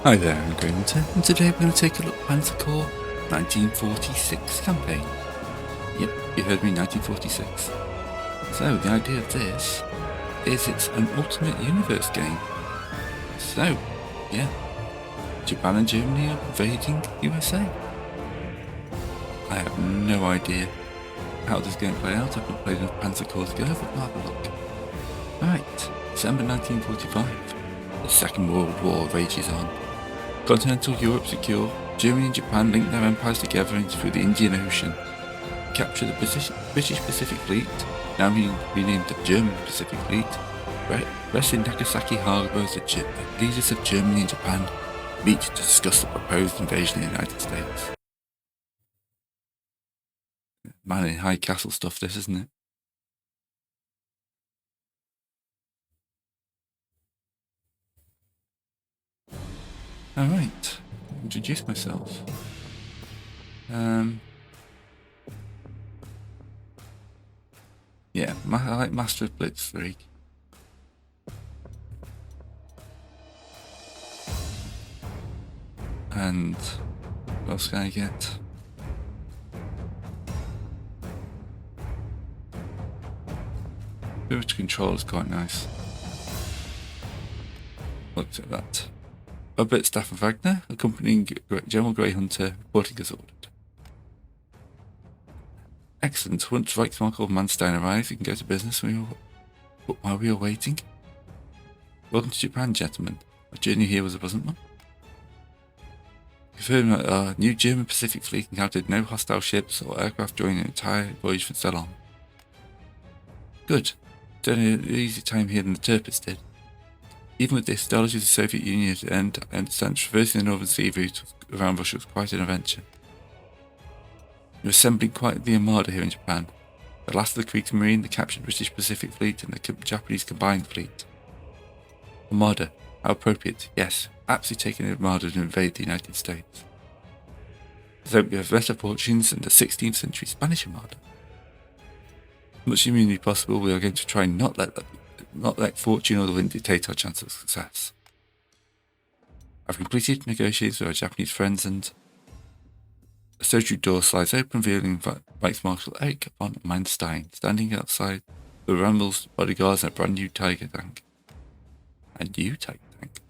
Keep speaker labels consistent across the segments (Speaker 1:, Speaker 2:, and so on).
Speaker 1: Hi there, I'm Winter, and today we're going to take a look at Panzer Corps 1946 campaign. Yep, you heard me, 1946. So, the idea of this is it's an alternate universe game. So, yeah, Japan and Germany are invading USA. I have no idea how this is going to play out. I've not played enough Panzer Corps to go, but we'll have a look. Right, December 1945. The Second World War rages on. Continental Europe secure, Germany and Japan link their empires together through the Indian Ocean. Capture the British Pacific Fleet, now renamed the German Pacific Fleet, rest in Nagasaki Harbour as the leaders of Germany and Japan meet to discuss the proposed invasion of the United States. Man in high castle stuff, this, isn't it? Alright, introduce myself. Yeah, I like Master of Blitzkrieg. And what else can I get? Spiritual control is quite nice. Looked at that. Robert Staffen Wagner, accompanying General Grey Hunter, reporting as ordered. Excellent. Once Reichsmarshal Manstein arrives, we can go to business while we are waiting. Welcome to Japan, gentlemen. Our journey here was a pleasant one. Confirm that our new German Pacific Fleet encountered no hostile ships or aircraft during the entire voyage from Ceylon. Good. Don't have an easier time here than the Turpits did. Even with the hostility of the Soviet Union at the end, I understand traversing the Northern Sea route around Russia was quite an adventure. We're assembling quite the armada here in Japan. The last of the Kriegsmarine, the captured British Pacific Fleet, and the Japanese combined fleet. Armada. How appropriate. Yes, absolutely taking the armada to invade the United States. So we have better fortunes than the 16th century Spanish armada. Much humanly possible, we are going to try not let fortune or the wind dictate our chance of success. I've completed negotiations with our Japanese friends, and a surgery door slides open, revealing Reichsmarshal Erich von Manstein standing outside the Rambles bodyguards and a brand new Tiger tank. A new Tiger tank?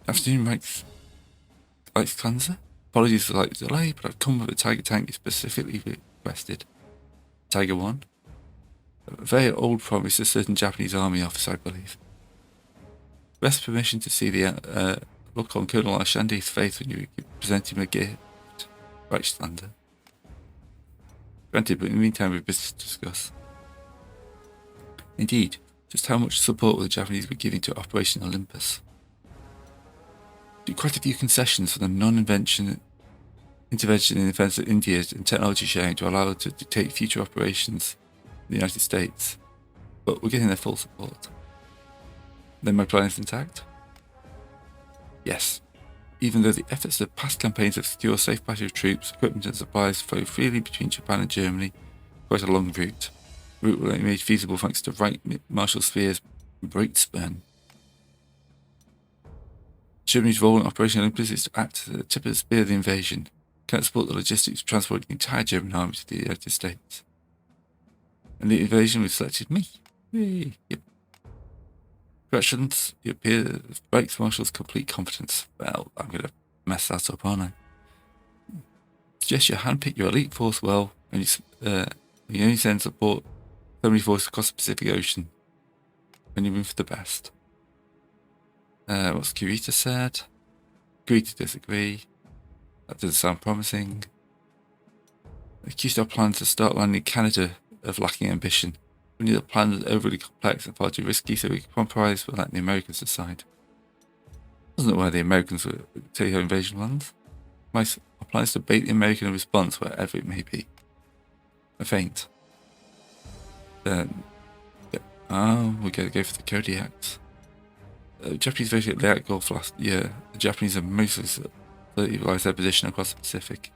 Speaker 1: Afternoon, Reichskanzler. Apologies for the delay, but I've come with a Tiger tank you specifically requested. Tiger 1. A very old promise to a certain Japanese army officer, I believe. Best permission to see the look on Colonel Arshandi's face when you present him a gift, Reichslander. Granted, but in the meantime we have business to discuss. Indeed, just how much support will the Japanese be giving to Operation Olympus? Do quite a few concessions for the non-intervention in defense of India and technology sharing to allow it to dictate future operations in the United States, but we're getting their full support. Then my plan is intact? Yes. Even though the efforts of past campaigns to secure safe passage of troops, equipment and supplies flow freely between Japan and Germany, quite a long route. The route will be made feasible thanks to Right Marshal Speer's Breitspan. Germany's role in Operation Olympus is to act at the tip of the spear of the invasion. Cannot support the logistics of transporting the entire German army to the United States. And the invasion was selected me. Yay. Yep. Congratulations, you appear the Reichsmarshal's complete competence. Well, I'm going to mess that up, aren't I? Suggest you handpick your elite force well, and you only send support so many forces across the Pacific Ocean when you move for the best. What's Kurita said? Kurita disagree. That doesn't sound promising. Accused our plans to start landing Canada of lacking ambition. We knew the plan was overly complex and far too risky, so we compromised by letting the Americans decide. Wasn't it where the Americans would take our invasion lands? Our plan is to bait the American response wherever it may be. A feint. We're going to go for the Kodiaks. The Japanese invaded the Leyte Gulf last year. The Japanese have mostly stabilized their position across the Pacific.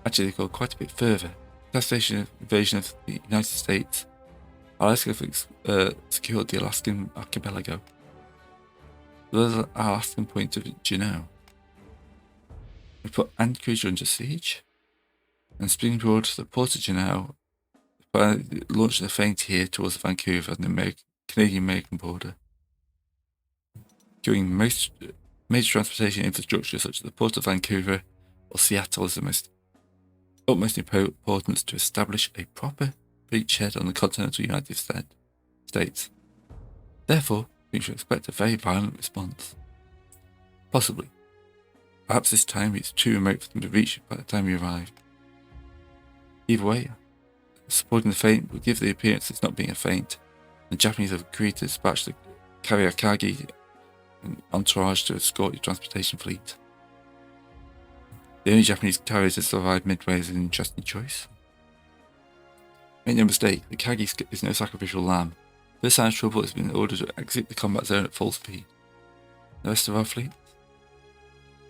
Speaker 1: Actually, they go quite a bit further. The invasion of the United States, Alaska secured the Alaskan archipelago. was our Alaskan point of Juneau. We put Anchorage under siege, and springboard to the port of Juneau, launched the feint here towards Vancouver and the Canadian-American border. During most major transportation infrastructure such as the port of Vancouver or Seattle is the utmost importance to establish a proper beachhead on the continental United States. Therefore, we should expect a very violent response. Possibly. Perhaps this time it's too remote for them to reach by the time we arrive. Either way, supporting the feint will give the appearance it's not being a feint. The Japanese have agreed to dispatch the carrier Kagi and entourage to escort your transportation fleet. The only Japanese carriers to survive Midway is an interesting choice. Make no mistake, the Kagi is no sacrificial lamb. This sign of trouble has been ordered to exit the combat zone at full speed. The rest of our fleet?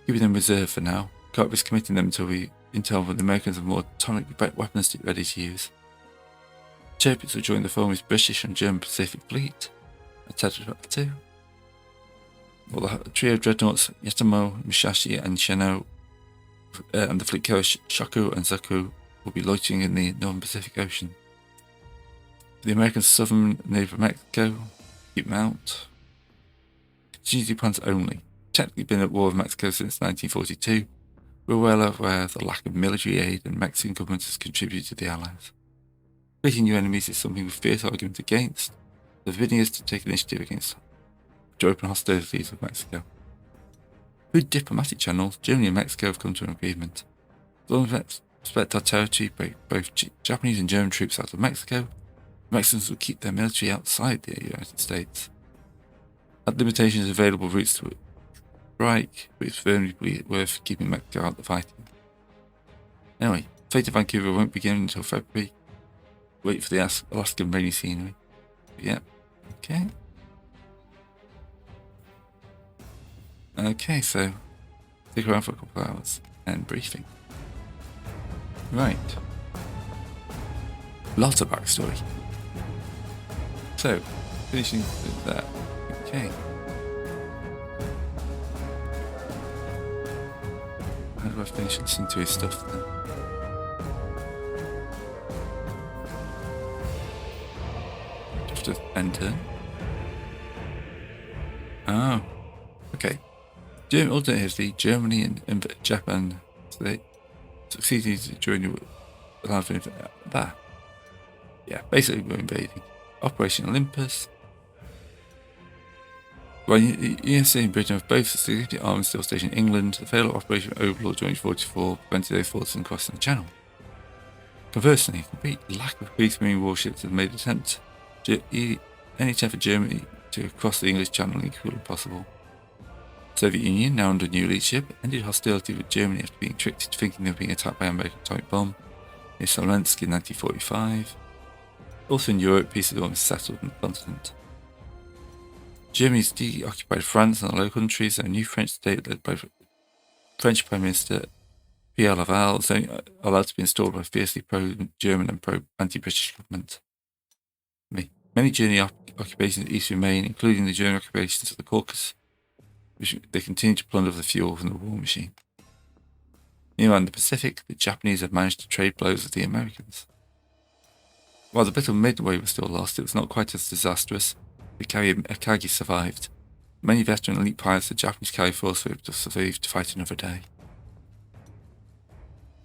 Speaker 1: Keeping them reserved for now. Can't risk committing them until we intel when the Americans have more atomic weapons ready to use. Cherpies will join the former's British and German Pacific Fleet, etc. too. Well, the trio of dreadnoughts Yatamo, Musashi, and Shino, and the fleet carriers Shaku and Zaku will be loitering in the Northern Pacific Ocean. For the American southern neighbour of Mexico, keep them out. Contingency plans only. Technically been at war with Mexico since 1942, we're well aware of the lack of military aid and Mexican government has contributed to the Allies. Fighting new enemies is something with fierce argument against, forbidding us to take initiative against to open hostilities with Mexico. Through diplomatic channels, Germany and Mexico have come to an agreement. As long as we respect our territory, both Japanese and German troops out of Mexico, the Mexicans will keep their military outside the United States. That limitation is available routes to strike, but it's firmly worth keeping Mexico out of the fighting. Anyway, fate of Vancouver won't begin until February. Wait for the Alaskan rainy scenery. Yeah, okay. Okay, so stick around for a couple of hours and briefing. Right. Lots of backstory. So, finishing with that. Okay. How do I finish listening to his stuff then? Just to enter. Oh. Okay. Alternate history, Germany and Japan succeeded during the yeah, basically we're invading. Operation Olympus. While USA and Britain have both significant armies still stationed in England, the failed Operation Overlord during 1944 prevented those forces from crossing the Channel. Conversely, complete lack of Kriegsmarine warships have made any attempt for Germany to cross the English Channel equally impossible. The Soviet Union, now under new leadership, ended hostility with Germany after being tricked into thinking they were being attacked by an American atomic bomb near Smolensk in 1945. Also in Europe, peace is almost settled on the continent. Germany's de-occupied France and the Low Countries, and a new French state led by French Prime Minister Pierre Laval is only allowed to be installed by a fiercely pro-German and pro-anti-British government. Many German occupations in eastern Maine, including the German occupations of the Caucasus, which they continue to plunder the fuel from the war machine. Meanwhile, in the Pacific, the Japanese have managed to trade blows with the Americans. While the Battle of Midway was still lost, it was not quite as disastrous. The carrier Akagi survived. Many veteran elite pilots of the Japanese carrier force were able to survive to fight another day.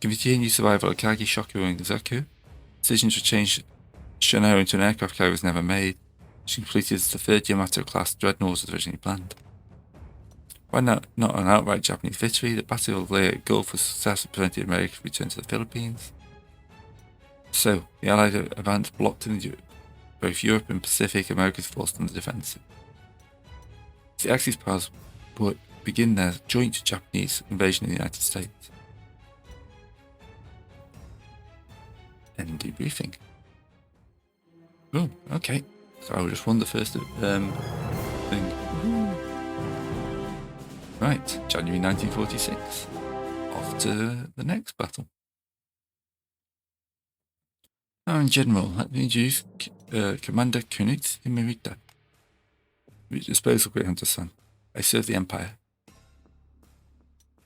Speaker 1: Continued survival of Akagi, Shoku, and Zaku. Decision to change Shino into an aircraft carrier was never made. She completed as the third Yamato-class dreadnought as originally planned. While not an outright Japanese victory, the Battle of Leyte Gulf was successfully prevented America from returning to the Philippines. So, the Allied advance blocked in both Europe and Pacific, America's forced on the defensive. The Axis powers would begin their joint Japanese invasion of the United States. End debriefing. Oh, okay. So I just won the first thing. Right, January 1946. Off to the next battle. Now, in general, let me introduce Commander Kunitz Himerita, which disposal Great Hunter Son. I serve the Empire.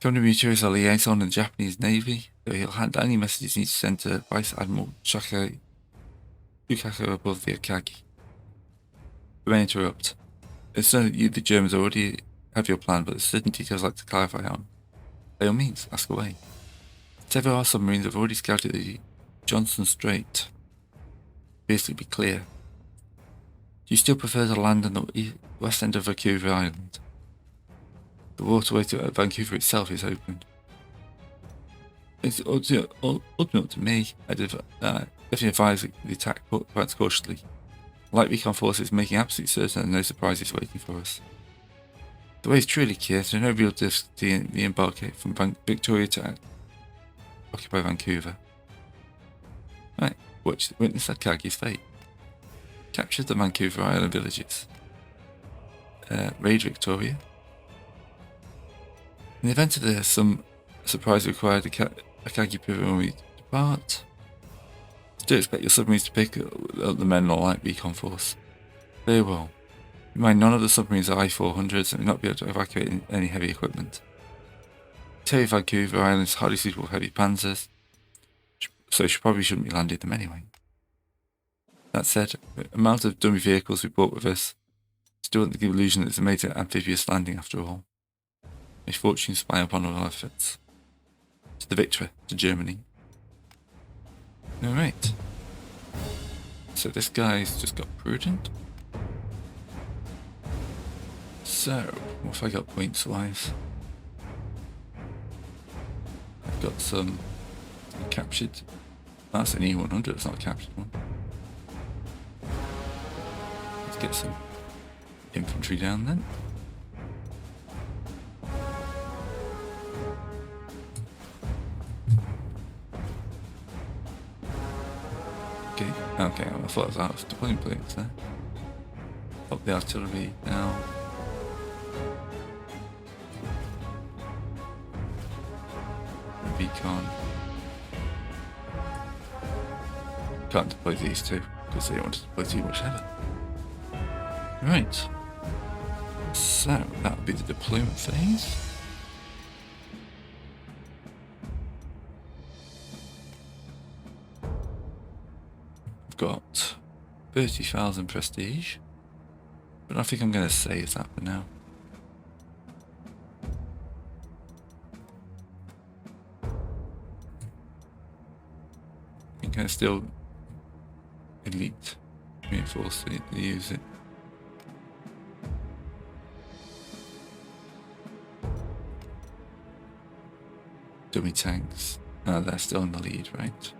Speaker 1: Commander Michiru is a liaison in the Japanese Navy, so he'll hand any messages he needs to send to Vice Admiral Shukako above the Akagi. I may interrupt. It's not that you, the Germans, already have your plan, but there's certain details I'd like to clarify on. By all means, ask away. Several of our submarines have already scouted the Johnson Strait. Basically, be clear. Do you still prefer to land on the west end of Vancouver Island? The waterway to Vancouver itself is open. It's ultimate to me. I definitely advise the attack quite cautiously. Light recon forces making absolutely certain that no surprises waiting for us. The way is truly clear, so no real difficulty in the embarkation from Victoria to occupy Vancouver. Right, witness Akagi's fate. Capture the Vancouver Island villages. Raid Victoria. In the event that some surprise required, the Akagi Pavilion will depart. Still expect your submarines to pick up the men or light recon force. Very well. You mind none of the submarines are I-400s and will not be able to evacuate any heavy equipment. Tell you Vancouver Island is hardly suitable for heavy panzers, so you probably shouldn't be landing them anyway. That said, the amount of dummy vehicles we brought with us still want to give the illusion that it's a major amphibious landing after all. May fortune smile upon all our efforts. To the victory, to Germany. Alright. So this guy's just got prudent. So, what have I got points wise? I've got some captured. That's an E100, it's not a captured one. Let's get some infantry down then. Okay, I thought I was out of deployment plates there. Up the artillery now. The beacon. Can't deploy these two because they don't want to deploy too much header. Right. So that'll be the deployment phase. Got 30,000 prestige, but I think I'm going to save that for now. I think I still elite reinforce to use it. Dummy tanks. Oh, they're still in the lead, right?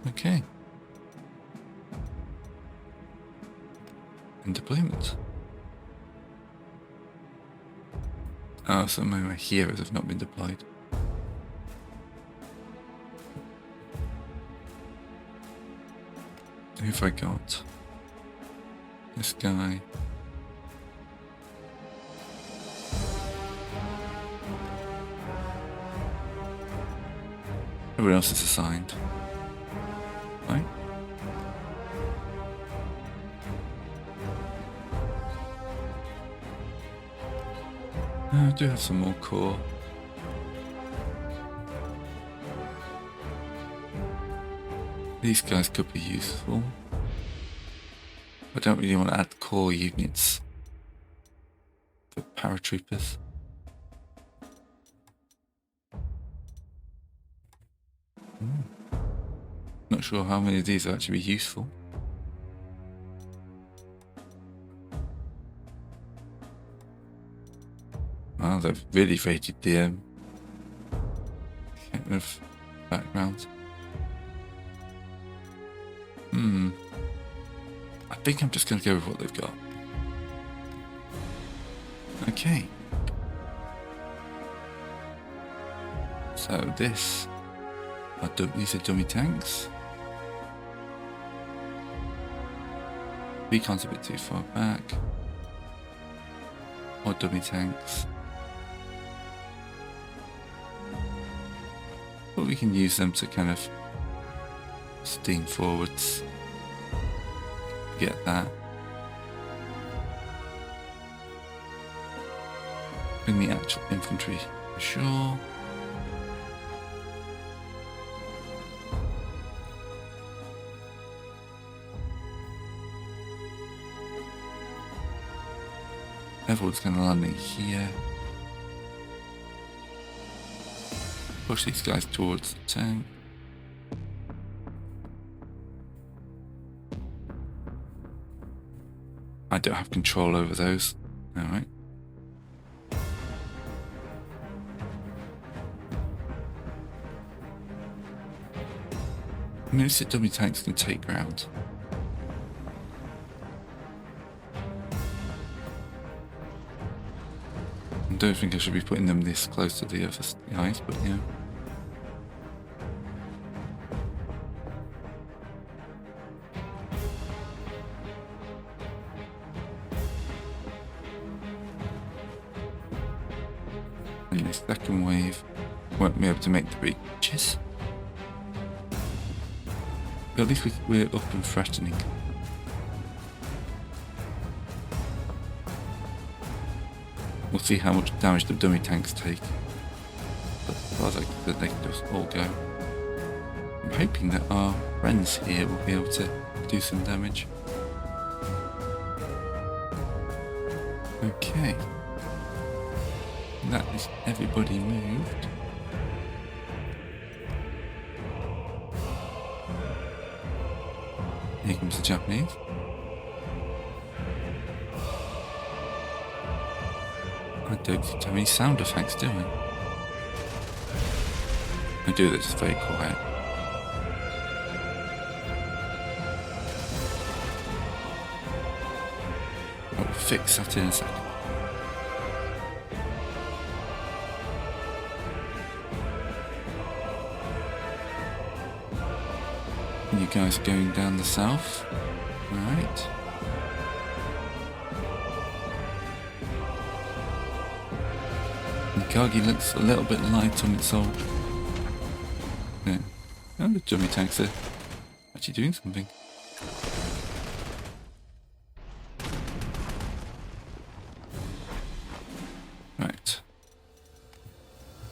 Speaker 1: Okay. And deployment. Oh, some of my heroes have not been deployed. Who have I got? This guy. Everyone else is assigned. Right? I do have some more core. These guys could be useful. I don't really want to add core units for paratroopers. Not sure how many of these will actually be useful. Well, they've really rated the kind of background. I think I'm just going to go with what they've got. Okay. So these are dummy tanks. Beacon's a bit too far back. More dummy tanks. But we can use them to kind of steam forwards. Get that. Bring the actual infantry for sure. Everyone's going to land in here. Push these guys towards the tank. I don't have control over those. Alright. Most of the dummy tanks can take ground. I don't think I should be putting them this close to the other guys, but yeah. And the second wave won't be able to make the breaches. But at least we're up and threatening. We'll see how much damage the dummy tanks take. But as far as I can, they can just all go. I'm hoping that our friends here will be able to do some damage. Okay. That is everybody moved. Here comes the Japanese. I don't seem to have any sound effects, do I? I do, that's very quiet. I'll fix that in a second. You guys are going down the south. Alright. Mikagi looks a little bit light on its old. Yeah. Oh, the dummy tanks are actually doing something. Right.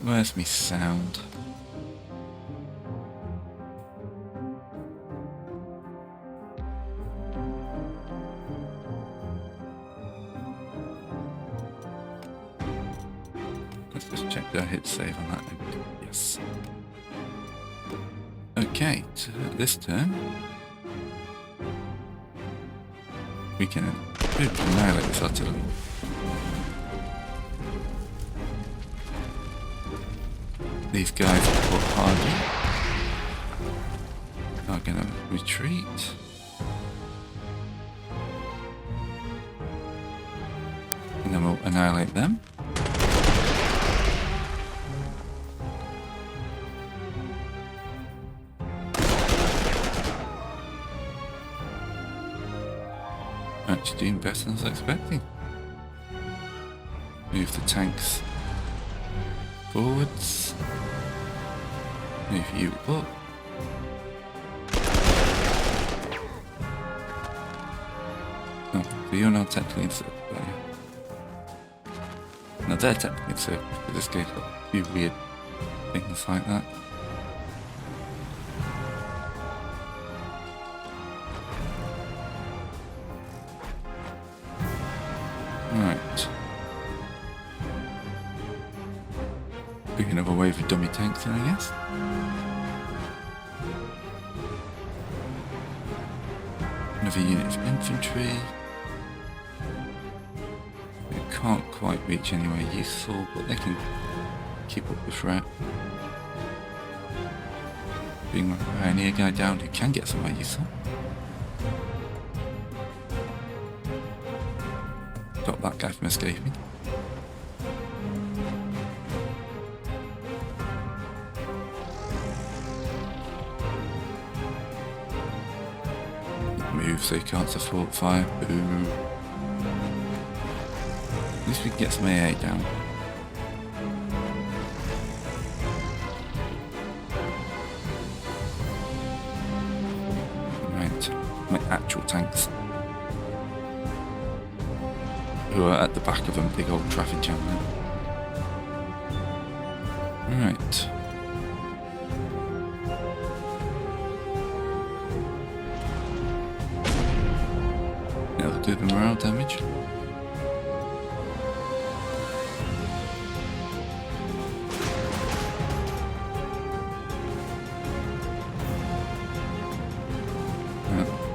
Speaker 1: Where's me sound? Let's just check the hit save on that. Yes. Okay, so this turn we can annihilate this artillery. These guys are fought hardly are going to retreat. And then we'll annihilate them. Actually doing better than I was expecting. Move the tanks forwards. Move you up. Oh, so you're now technically encircled, are you? Now they're technically encircled, but this game's got a few weird things like that. Right. Bring another wave of dummy tanks in, I guess. Another unit of infantry. They can't quite reach anywhere useful, but they can keep up the threat. Bring my pioneer guy down who can get somewhere useful. Stop that guy from escaping. Move so he can't support fire. Boo. At least we can get some AA down. Right, my actual tanks. Who are at the back of a big old traffic jam now. Right. That'll do the morale damage.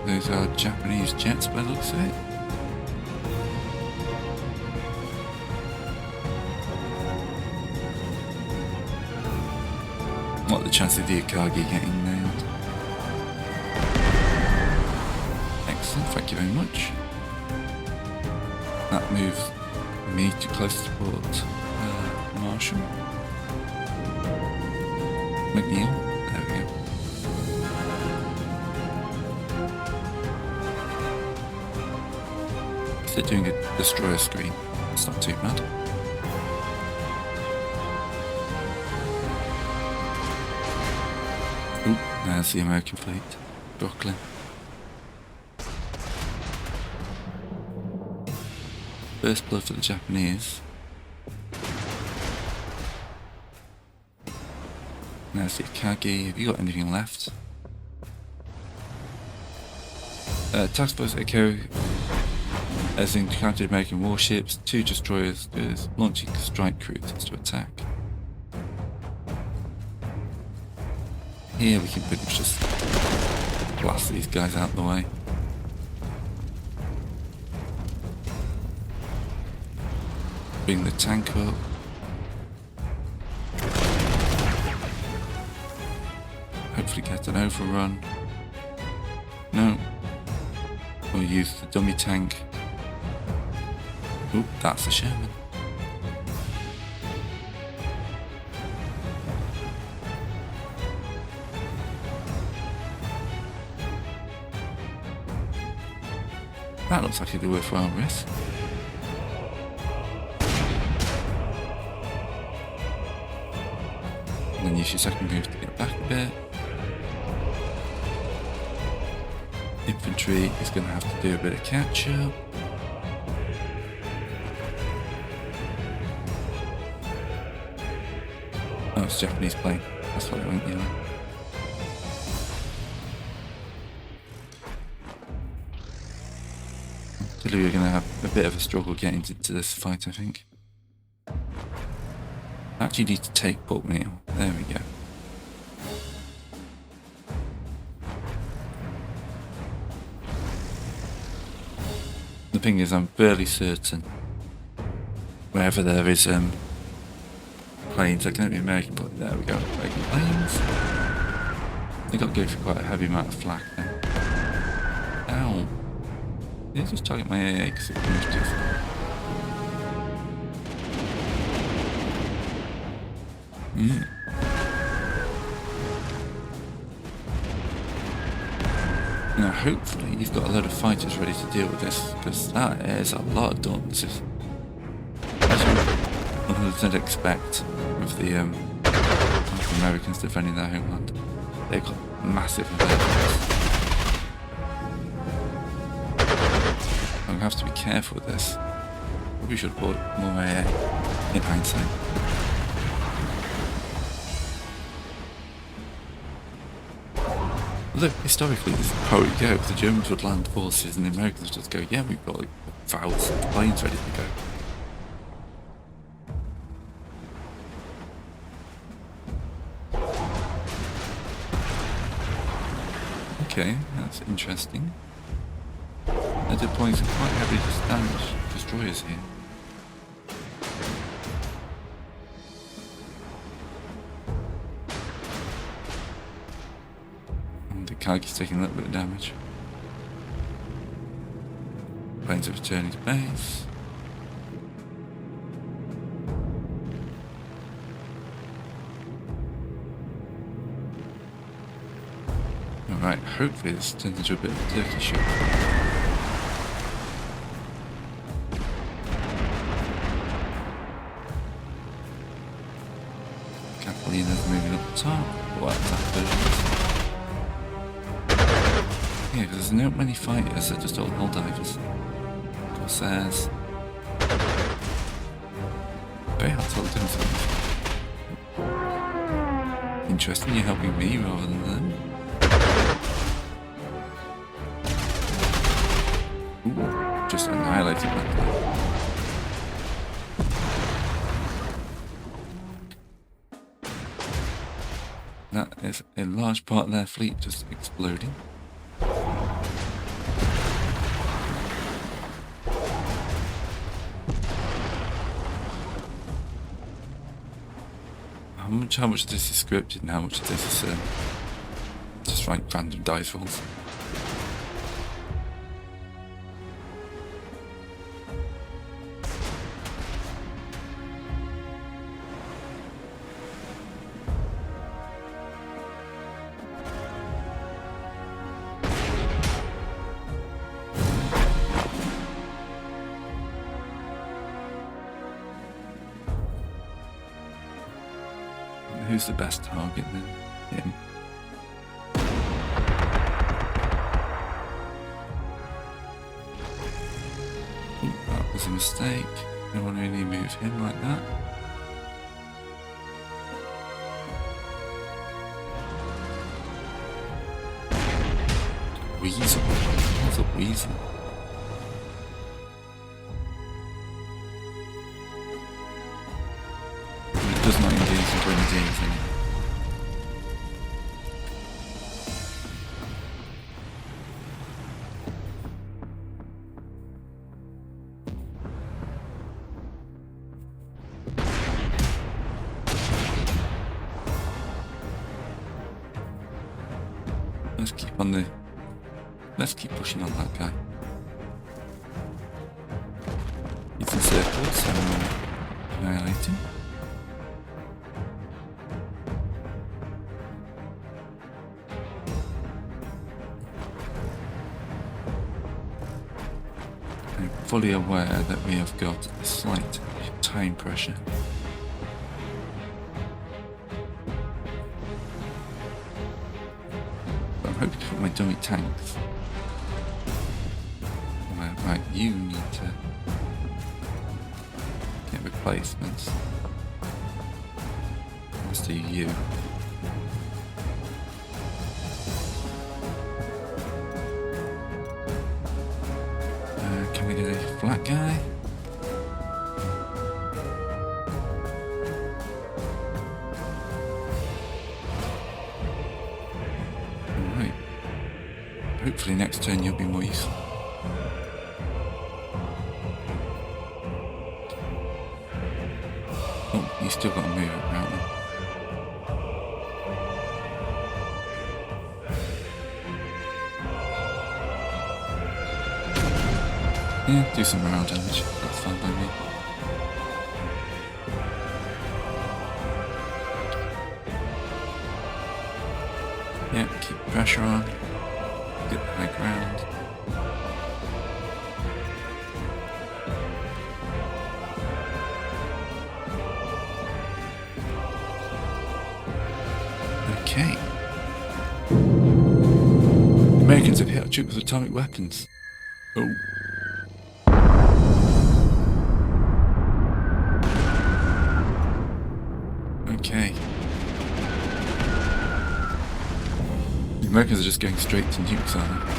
Speaker 1: Those are Japanese jets by the looks of it. What are the chances of the Akagi getting nailed? Excellent, thank you very much. That moves me to close support Marshall. McNeil, there we go. If they're doing a destroyer screen, it's not too bad. Oop, there's the American fleet. Brooklyn. First blood for the Japanese. There's the Akagi. Have you got anything left? Task Force Echo has encountered American warships. 2 destroyers is launching strike cruisers to attack. Here we can pretty much just blast these guys out of the way. Bring the tank up. Hopefully get an overrun. No. We'll use the dummy tank. Oop, that's a Sherman. That looks like it'd be worthwhile risk. And then use your second move to get back a bit. Infantry is going to have to do a bit of catch up. Oh, it's a Japanese plane. That's what it went yellow. We're going to have a bit of a struggle getting into this fight, I think. I actually need to take Port Meal. There we go. The thing is, I'm fairly certain wherever there is planes, I can be American, but there we go, American planes. They got to go for quite a heavy amount of flak there. Ow. Did I just target my AA because it moves too far? Now hopefully you've got a load of fighters ready to deal with this, because that is a lot of dauntless. As you 100% expect with the Americans defending their homeland. They've got massive advantages. I'm going to have to be careful with this. Probably should have bought more AA in hindsight. Look, historically this is how it goes. The Germans would land forces and the Americans would just go, yeah, we've got like thousands of planes ready to go. Okay, that's interesting. They're deploying some quite heavily damaged destroyers here. And the Kagi's taking a little bit of damage. Planes are returning to base. Alright, hopefully this turns into a bit of a turkey shoot. Catalina's moving up the top. What that yeah, because there's not many fighters, they're just all hull divers. Corsairs. Very hard to tell the difference. interesting, you're helping me rather than them. Ooh, just annihilated that guy. That is a large part of their fleet just exploding. How much of this is scripted and how much of this is just like random dice rolls? Who's the best target then? Him. Ooh, that was a mistake. I want to really move him like that. Weasel. What's a weasel? It does not engage in grenadiers anymore. Let's keep pushing on that guy. He's encircled, so annihilate him. I'm fully aware that we have got a slight time pressure. But I'm hoping to put my dummy tanks. Right, you need to get replacements. Let's do you. Can we get a flat guy? Alright. Hopefully next turn you'll be more useful. Oh, you still got to move it around then. Yeah, do some morale damage. That's fine by me. Yeah, keep pressure on. Get the high ground. Okay. The Americans have hit our troops with atomic weapons. Oh. Okay. The Americans are just going straight to nukes, aren't they?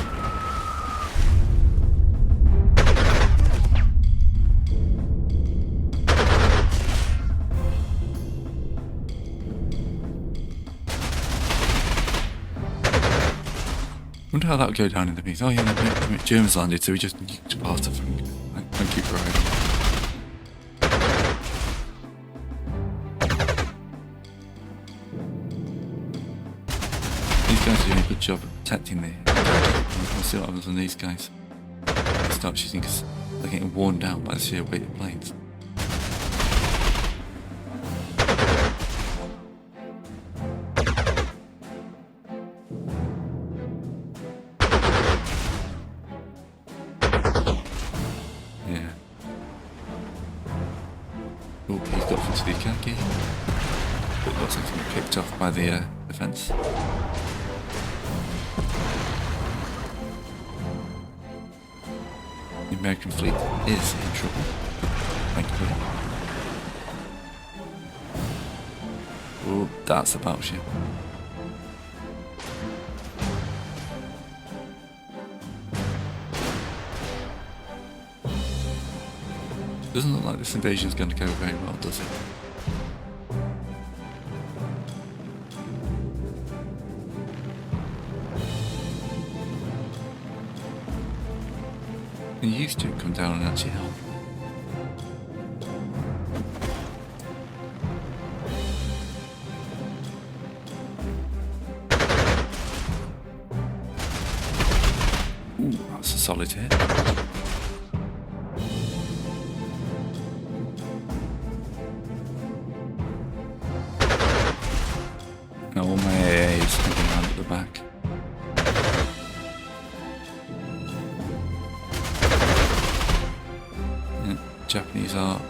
Speaker 1: I wonder how that would go down in the piece. Oh yeah, the Germans landed, so we just nuked part of them. Thank you, Brian. These guys are doing a good job of protecting the... We'll see what happens on these guys. They start shooting because they're getting worn down by the sheer weight of planes. Yeah. Oh, he's got into the khaki. But it looks like he's been picked off by the defence. The American fleet is in trouble, thankfully. Oh, That's a battleship. Doesn't look like this invasion is going to go very well, does it? You used to come down and actually help. Ooh, that's a solid hit. All my AA is hanging around at the back. Yeah, Japanese are.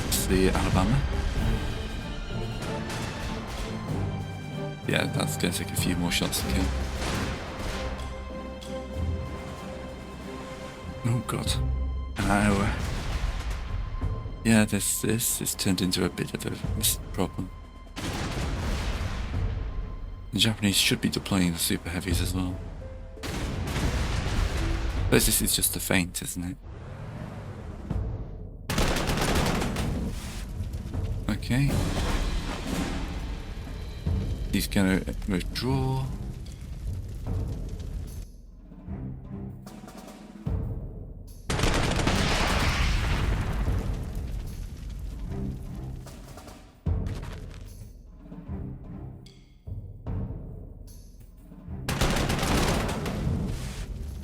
Speaker 1: It's the Alabama. Yeah, that's going to take a few more shots to kill. Oh god. Ow. Yeah, this is turned into a bit of a problem. The Japanese should be deploying the super heavies as well. But this is just a feint, isn't it? Okay. He's gonna withdraw.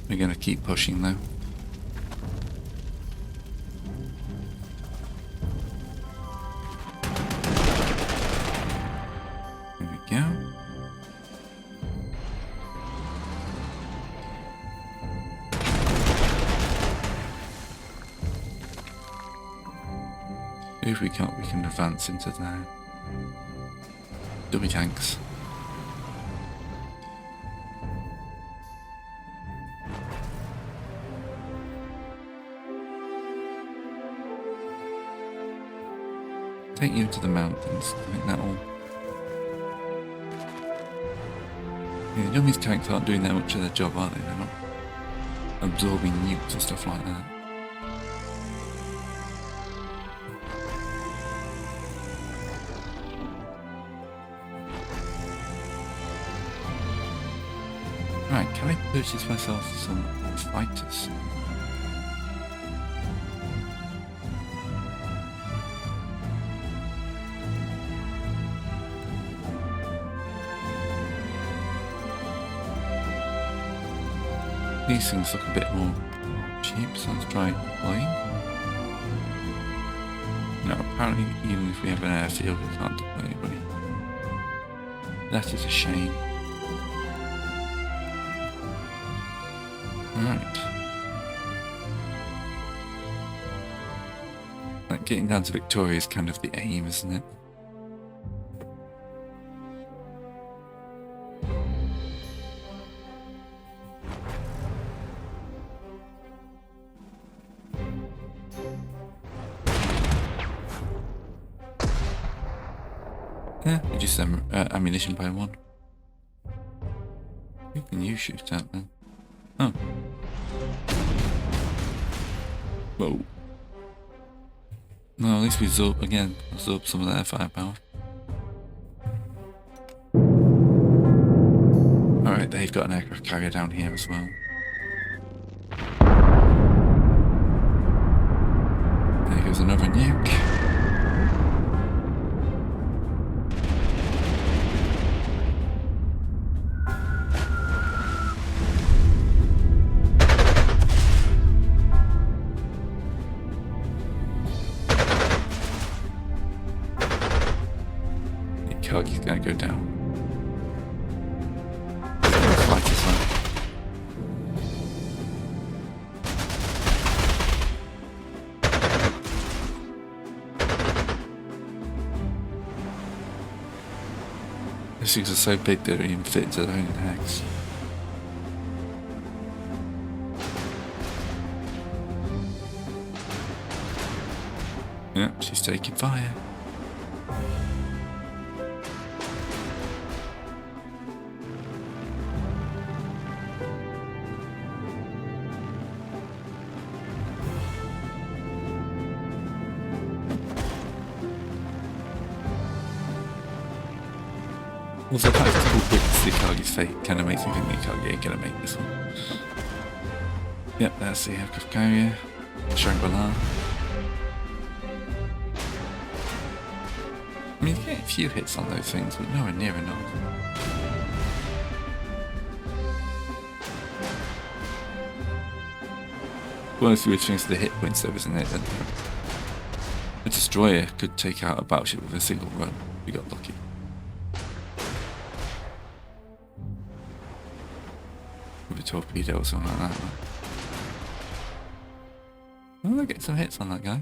Speaker 1: We're going to keep pushing though. There we go. If we can't, we can advance into there. Double tanks. Take you to the mountains. I think that'll. Yeah, the Japanese tanks aren't doing that much of their job, are they? They're not absorbing nukes and stuff like that. Right, can I purchase myself some fighters? These things look a bit more cheap, so let's try deploying. No, apparently even if we have an airfield we can't deploy anybody. That is a shame. Right. Like getting down to Victoria is kind of the aim, isn't it? Yeah, reduce ammunition by 1. Who can you shoot at then? Oh. Whoa. No, at least we absorb some of their firepower. Alright, they've got an aircraft carrier down here as well. There goes another nuke. He's gonna go down. Fight as well. These things are so big they don't even fit into their own hex. Yep, she's taking fire. Also, the fact it's called Witness the Akagi's Fate kind of makes me think the Akagi ain't gonna make this one. Yep, that's the aircraft carrier. Shangri-La. I mean, you get a few hits on those things, but nowhere near enough. One of the weird things to the hit points though, isn't it? That a destroyer could take out a battleship with a single run. We got lucky. With a torpedo or something like that. Oh, I get some hits on that guy.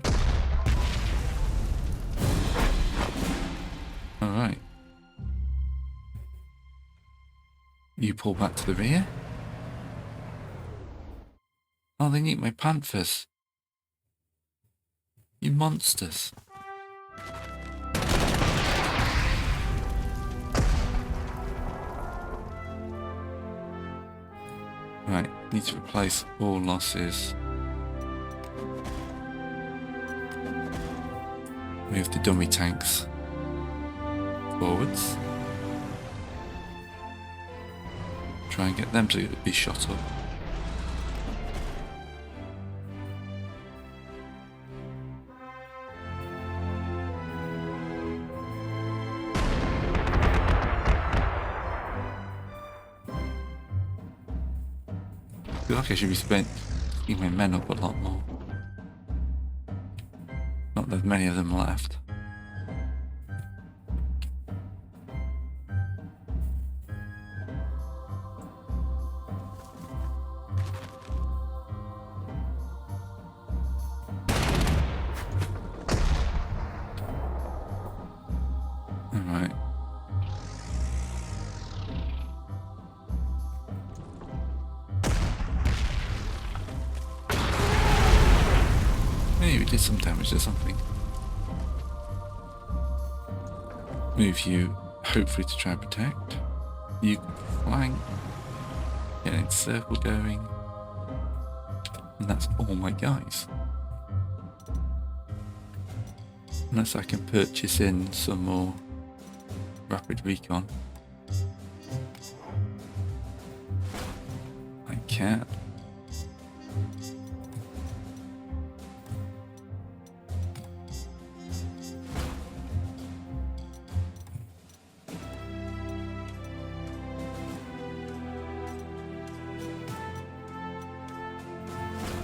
Speaker 1: Alright. You pull back to the rear. Oh, they need my Panthers. You monsters. Right, need to replace all losses. Move the dummy tanks forwards. Try and get them to be shot up. I feel like I should be keeping my men up a lot more. Not that many of them left. Alright. Maybe we did some damage or something. Move you, hopefully to try and protect. You flank. Getting circle going. And that's all my guys. Unless I can purchase in some more rapid recon. I can't.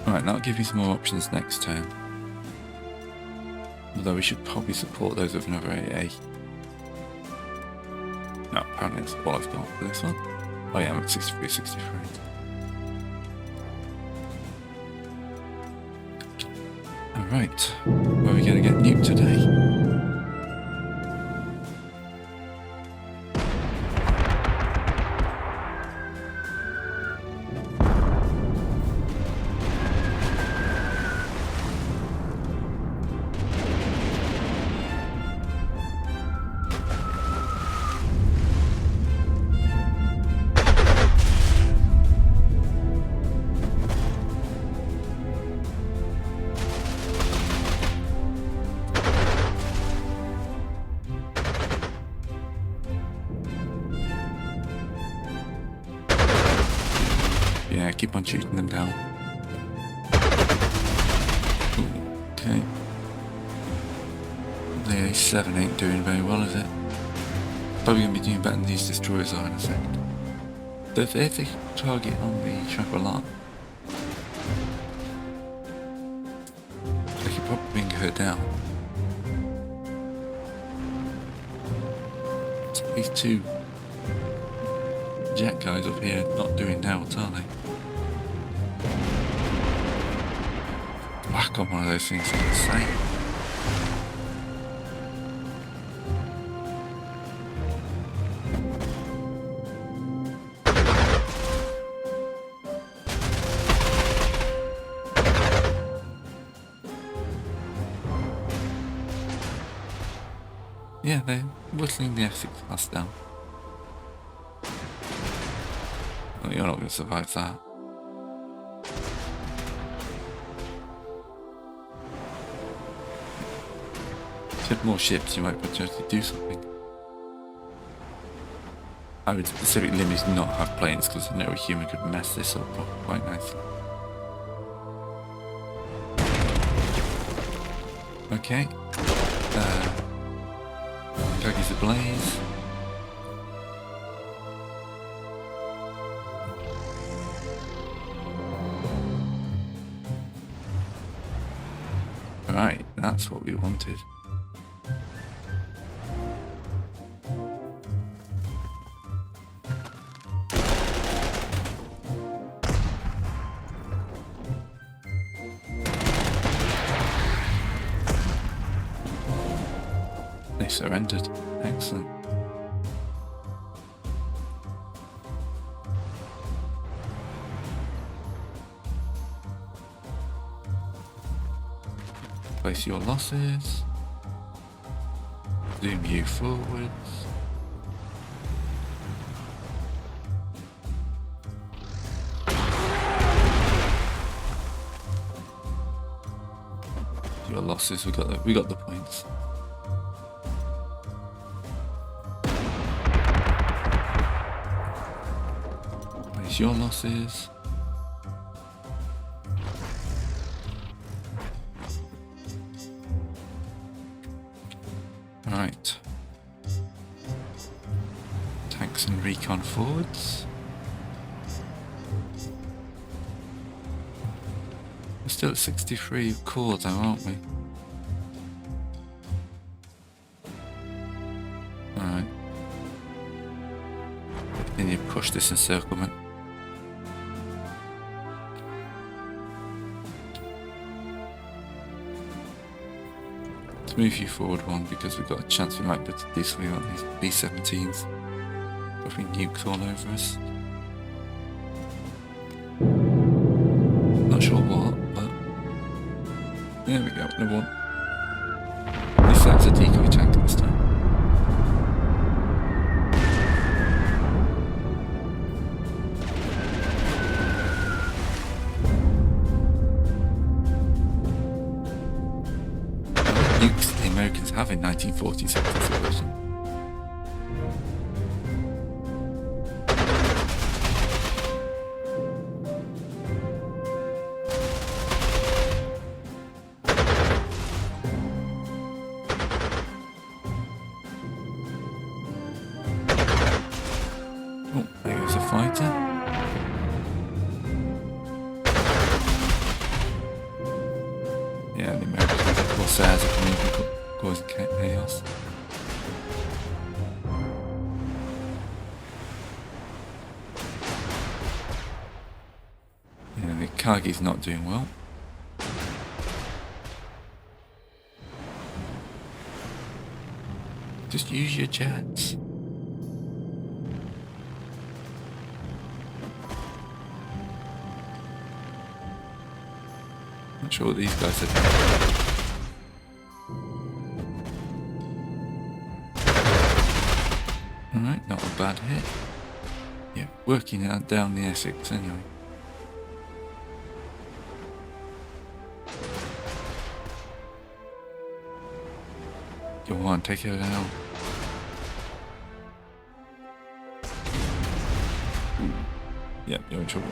Speaker 1: Alright, that'll give you some more options next turn. Although we should probably support those with another AA. No, apparently that's all I've got for this one. Oh yeah, I'm at 63, 63. Alright, where are we going to get nuked today? Yeah, keep on shooting them down. Ooh, okay. The A7 ain't doing very well, is it? Probably going to be doing better than these destroyers are in a second. So if they target on the Chaperon, they could probably bring her down. So these two jet guys up here not doing now, what are they? Whack on one of those things is insane. Yeah, they're whistling the F6 class down. Well, you're not going to survive that. If you had more ships, you might potentially do something. I would specifically limit not have planes because I know a human could mess this up quite nicely. Okay. Khakis ablaze. Right, that's what we wanted. They surrendered. Excellent. Place your losses. Zoom you forwards. Your losses. We got the points. Place your losses. Right. Tanks and recon forwards. We're still at 63 core though, aren't we? Alright. Then you push this encirclement. Move you forward one because we've got a chance we might be able to do something on these B-17s. Dropping nukes all over us. Not sure what, but there we go, another one. At least that's a decoy tank this time. Nukes the Americans have in 1946 version. Oh, there goes a fighter. Yeah, the Americans have Corsairs are coming and causing chaos. Yeah, the Kagi's not doing well. Just use your jets. Not sure what these guys are doing. Alright, not a bad hit. Yeah, working out down the Essex anyway. Go on, take it out. Yep, you're in trouble.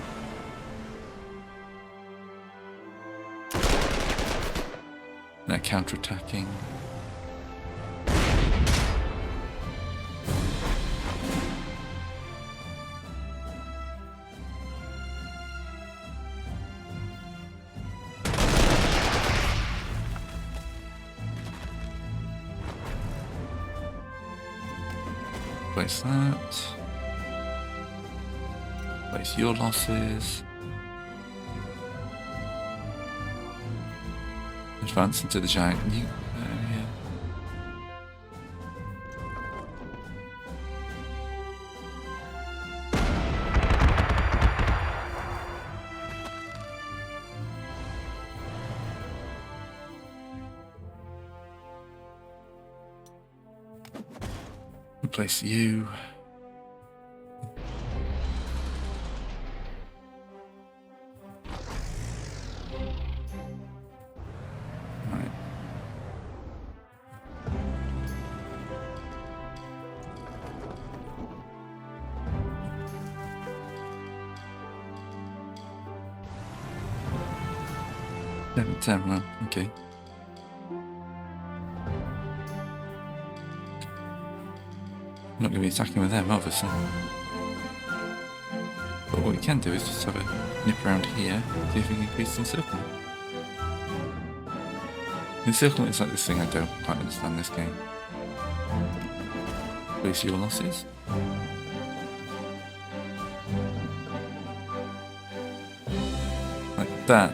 Speaker 1: They're counter-attacking. Place that. Place your losses. Advance into the giant nuke area. Replace you. Right. 7-10, well, okay. I'm not going to be attacking with them, obviously. But what we can do is just have a nip around here, see if we can increase encirclement. Encirclement is like this thing I don't quite understand this game. Place your losses. Like that.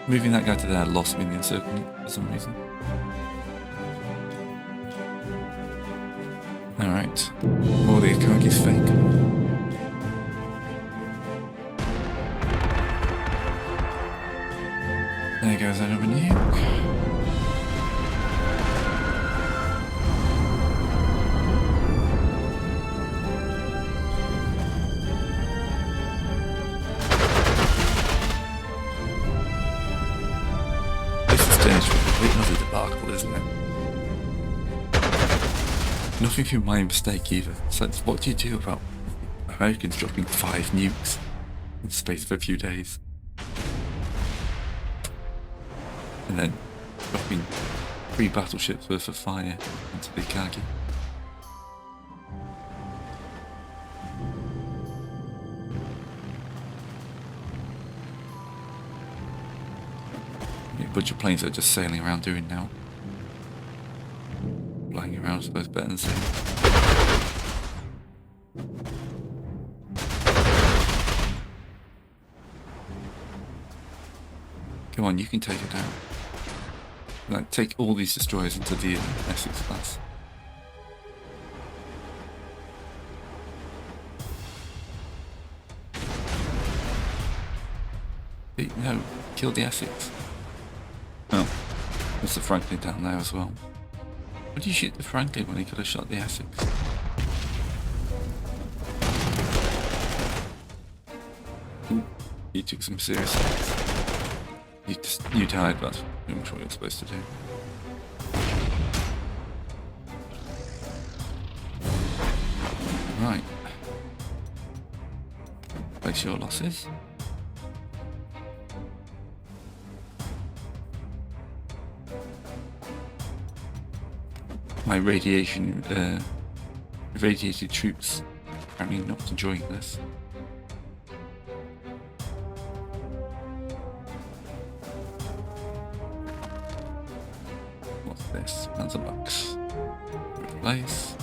Speaker 1: Moving that guy to there lost me the encirclement for some reason. Alright. All the Akagi's fake. There goes another nuke. Another debacle, isn't it? Nothing through my mistake either. So what do you do about Americans dropping 5 nukes in the space of a few days? And then dropping 3 battleships worth of fire onto the Akagi. A bunch of planes that are just sailing around doing now. Flying around, I suppose, better than sailing. Come on, you can take it down. Like, take all these destroyers into the Essex class. No, kill the Essex. Oh, there's the Franklin down there as well. Why did you shoot the Franklin when he could have shot the Essex? Ooh, you took some serious hits. You died, but I'm sure what you're supposed to do. Right. Place your losses. My irradiated troops apparently not enjoying this. What's this? Panzer box. Replace.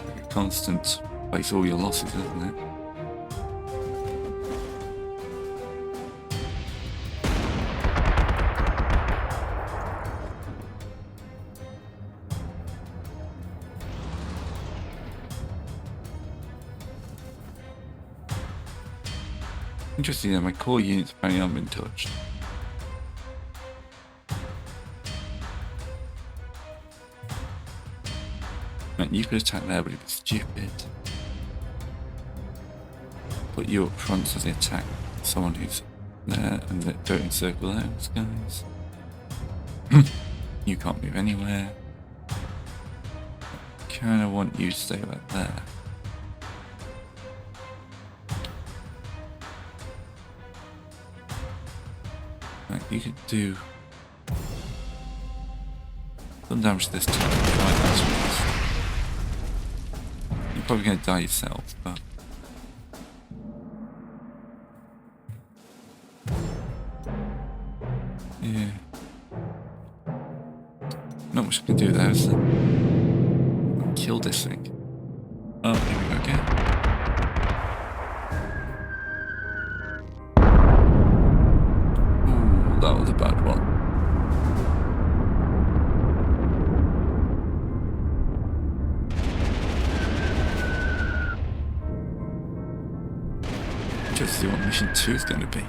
Speaker 1: Like a constant place all your losses, isn't it? Interesting that my core units apparently haven't been touched. Right, you could attack there, but it'd be stupid. Put you up front so they attack someone who's there and they don't encircle those guys. You can't move anywhere. Kinda want you to stay right there. Right, you could do some damage to this tower. You're probably going to die yourself, but yeah, not much I can do there, is there? Kill this thing. Oh, here we go again. That was a bad one. Just see what mission 2 is going to be.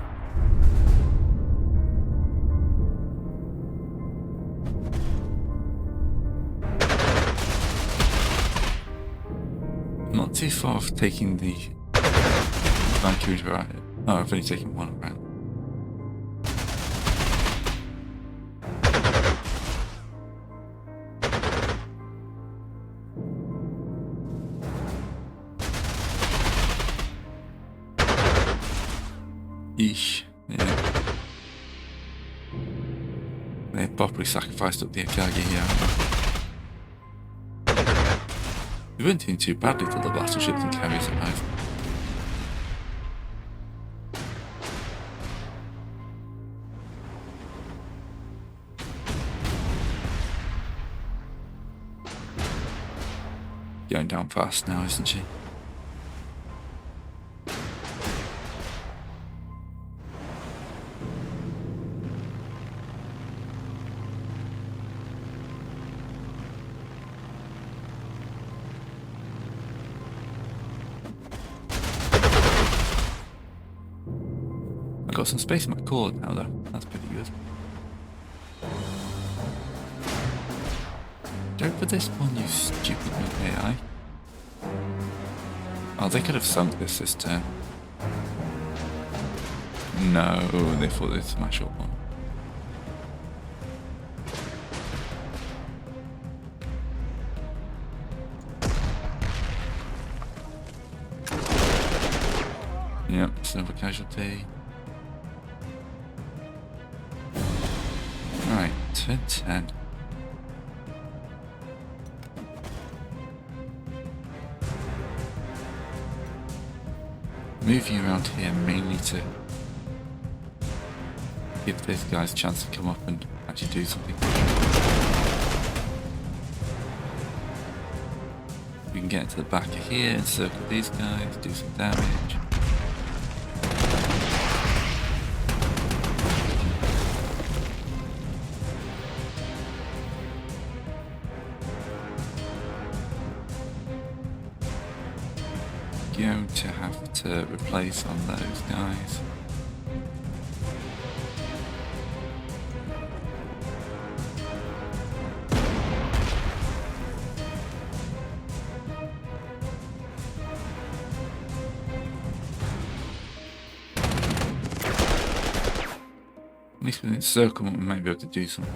Speaker 1: I'm not too far off taking the Valkyries right. Oh, I've only taken one around. Eesh. Yeah. They properly sacrificed up the Akagi here. We weren't doing too badly to the battleships and carriers arrived. Going down fast now, isn't she? I got some space in my core now though, that's pretty good. Don't for this one, you stupid AI. Oh, they could have sunk this turn. No, they thought they'd smash up one. Yep, it's another casualty. Right, turn 10. Move you around here mainly to give these guys a chance to come up and actually do something. We can get into the back of here and circle these guys, do some damage. Going to have to replace on those guys. At least within circle we might be able to do something.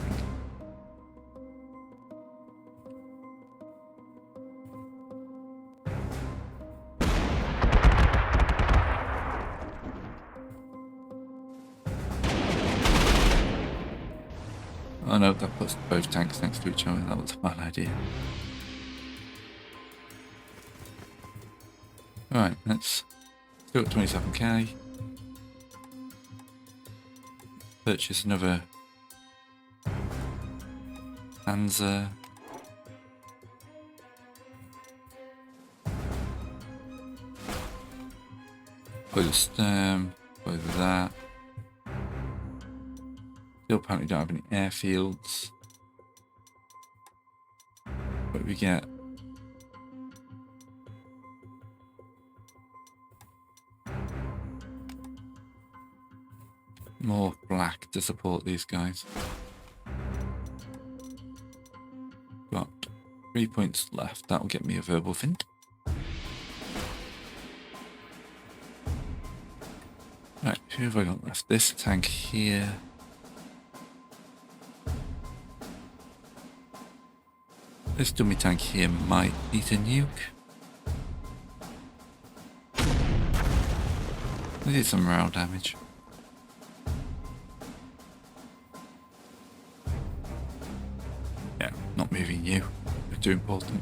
Speaker 1: Oh no, that puts both tanks next to each other. That was a bad idea. Alright, let's go at 27k. Purchase another Panzer. Play the stem, play with that. Still apparently don't have any airfields. What do we get? More black to support these guys. Got 3 points left. That will get me a verbal fint. Right, who have I got left? This tank here. This dummy tank here might need a nuke. We did some morale damage. Yeah, not moving you. It's too important.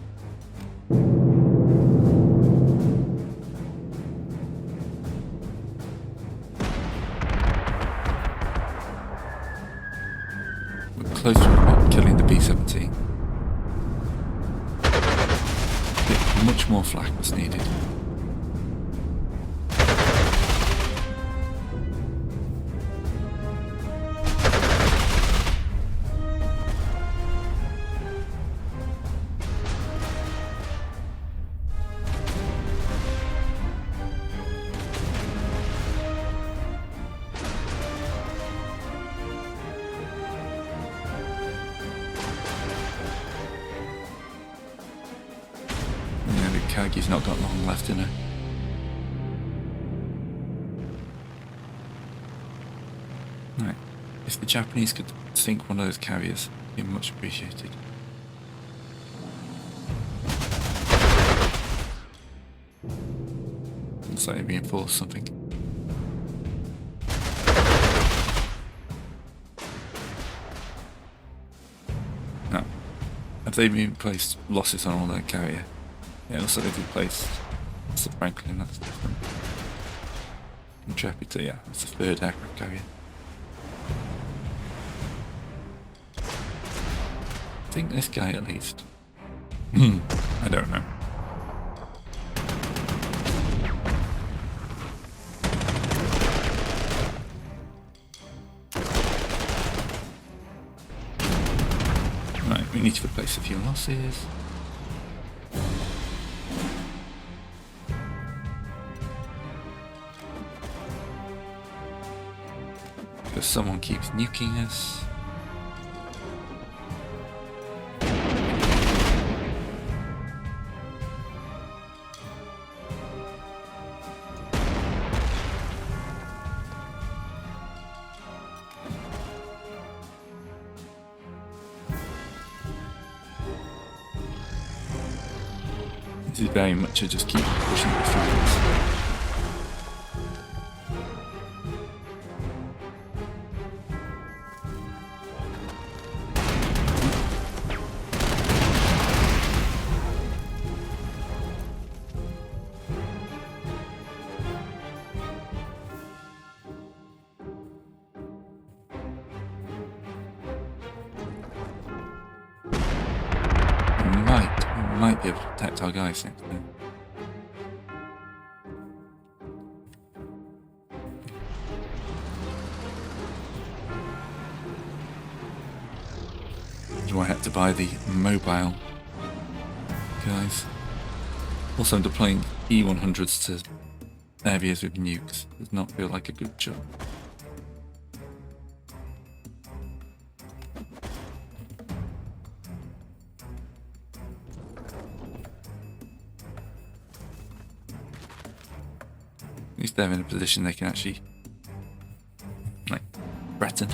Speaker 1: We're close to killing the B-17. Much more flak was needed. Kagi's not got long left in her. Right. If the Japanese could sink one of those carriers, it'd be much appreciated. Looks like they reinforced something. Have they been placed losses on all their carrier? Yeah, also they've replaced Sir Franklin, that's different. Intrepid, yeah, that's the 3rd aircraft carrier. I think this guy at least. I don't know. Right, we need to replace a few losses. Because someone keeps nuking us. This is very much a just keep pushing the flags. Might be able to protect our guys next time. Do I have to buy the mobile guys? Also, I'm deploying E-100s to areas with nukes. Does not feel like a good job. At least they're in a position they can actually, like, threaten.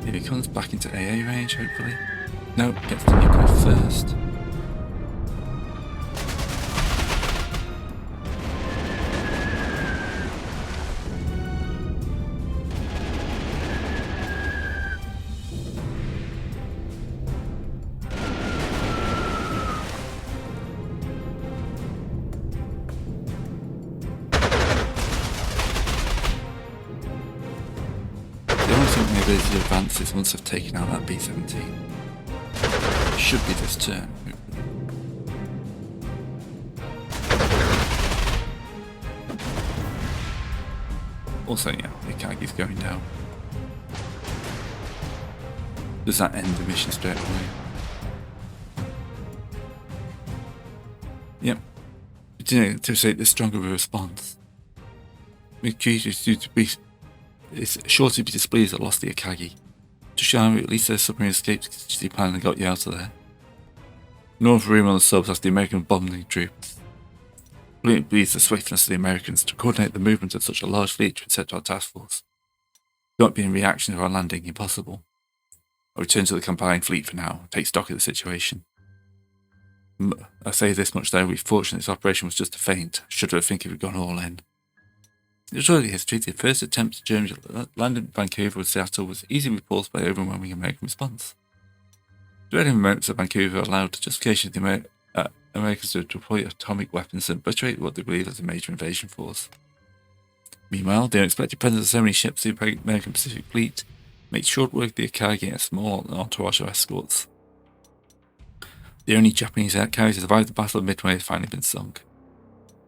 Speaker 1: If he comes back into AA range, hopefully. No, gets the nuclear first. The advances once I've taken out that B-17. It should be this turn. Also, yeah, the Kagi's going down. Does that end the mission straight away? Yep. But, you know, to say the stronger a response. It's sure to be displeased at lost the Akagi. To show him at least their submarine escaped contingency plan and got you out of there. North room on the subs as the American bombing troops. Brilliant believes the swiftness of the Americans to coordinate the movement of such a large fleet to intercept our task force. Don't be in reaction to our landing impossible. I'll return to the combined fleet for now, take stock of the situation. I say this much though, we're fortunate this operation was just a feint. Should have think if we'd gone all in. It early history, the first attempt to Germany to land in Vancouver or Seattle was easily repulsed by overwhelming American response. The early moments of Vancouver allowed justification of the Americans to deploy atomic weapons and obliterate what they believed was a major invasion force. Meanwhile, the unexpected presence of so many ships in the American Pacific Fleet made short work of the Akagi and a small entourage of escorts. The only Japanese air carriers to survive the Battle of Midway had finally been sunk.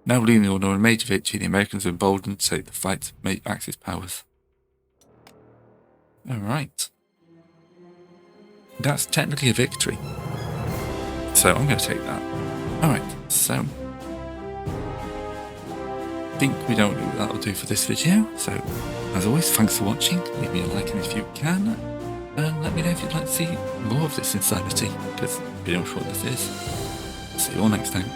Speaker 1: Now believing they will know a major victory, the Americans were emboldened to take the fight to Axis powers. Alright. That's technically a victory. So I'm going to take that. Alright, so I think that'll do for this video. So, as always, thanks for watching. Leave me a like if you can. And let me know if you'd like to see more of this insanity, because you know what this is. See you all next time.